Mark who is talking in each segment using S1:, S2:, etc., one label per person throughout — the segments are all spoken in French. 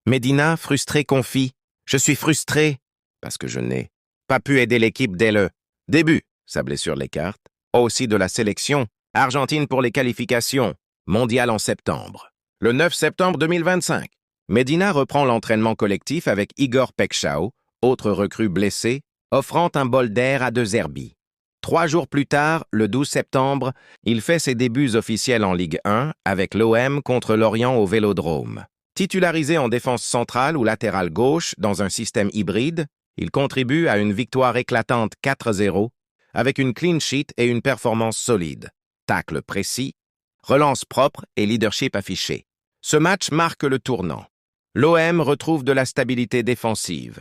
S1: Medina, frustré, confie. Je suis frustré parce que je n'ai pas pu aider l'équipe dès le début. Sa blessure l'écarte. Aussi de la sélection. Argentine pour les qualifications. Mondial en septembre. Le 9 septembre 2025. Medina reprend l'entraînement collectif avec Igor Pekchao, autre recrue blessé, offrant un bol d'air à De Zerbi. 3 jours plus tard, le 12 septembre, il fait ses débuts officiels en Ligue 1 avec l'OM contre Lorient au Vélodrome. Titularisé en défense centrale ou latérale gauche dans un système hybride, il contribue à une victoire éclatante 4-0 avec une clean sheet et une performance solide. Tacle précis, relance propre et leadership affiché. Ce match marque le tournant. L'OM retrouve de la stabilité défensive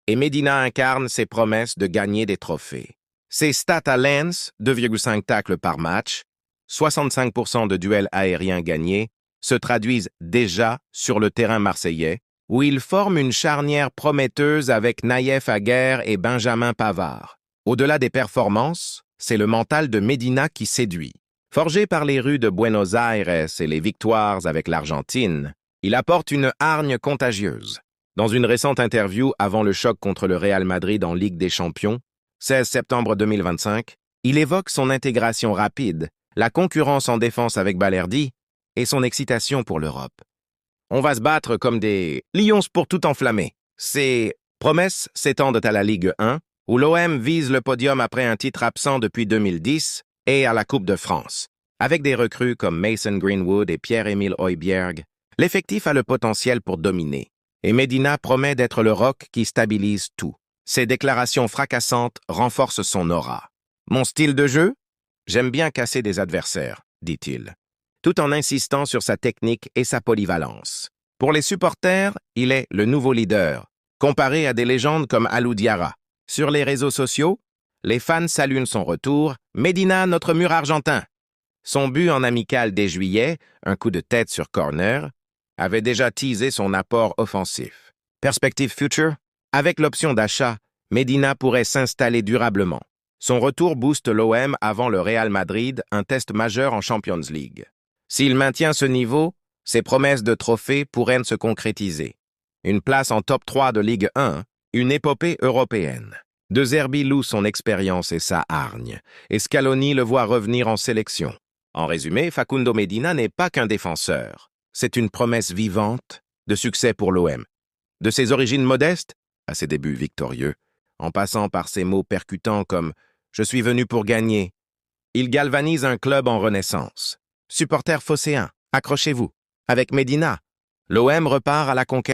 S1: et Medina incarne ses promesses de gagner des trophées. Ses stats à Lens, 2,5 tacles par match, 65% de duels aériens gagnés, se traduisent déjà sur le terrain marseillais, où il forme une charnière prometteuse avec Naïef Aguerre et Benjamin Pavard. Au-delà des performances, c'est le mental de Medina qui séduit. Forgé par les rues de Buenos Aires et les victoires avec l'Argentine, il apporte une hargne contagieuse. Dans une récente interview avant le choc contre le Real Madrid en Ligue des Champions, 16 septembre 2025, il évoque son intégration rapide, la concurrence en défense avec Balerdi et son excitation pour l'Europe. On va se battre comme des lions pour tout enflammer. Ces promesses s'étendent à la Ligue 1, où l'OM vise le podium après un titre absent depuis 2010, et à la Coupe de France. Avec des recrues comme Mason Greenwood et Pierre-Emile Højbjerg, l'effectif a le potentiel pour dominer. Et Medina promet d'être le roc qui stabilise tout. Ses déclarations fracassantes renforcent son aura. « Mon style de jeu? J'aime bien casser des adversaires, dit-il, tout en insistant sur sa technique et sa polyvalence. Pour les supporters, il est le nouveau leader, comparé à des légendes comme Alou Diarra. Sur les réseaux sociaux, les fans saluent son retour. « Medina, notre mur argentin !» Son but en amical dès juillet, un coup de tête sur corner, avait déjà teasé son apport offensif. Perspective future? Avec l'option d'achat, Medina pourrait s'installer durablement. Son retour booste l'OM avant le Real Madrid, un test majeur en Champions League. S'il maintient ce niveau, ses promesses de trophées pourraient se concrétiser. Une place en top 3 de Ligue 1, une épopée européenne. De Zerbi loue son expérience et sa hargne, et Scaloni le voit revenir en sélection. En résumé, Facundo Medina n'est pas qu'un défenseur. C'est une promesse vivante de succès pour l'OM. De ses origines modestes à ses débuts victorieux, en passant par ses mots percutants comme « Je suis venu pour gagner », il galvanise un club en renaissance. Supporters phocéens, accrochez-vous. Avec Medina, l'OM repart à la conquête.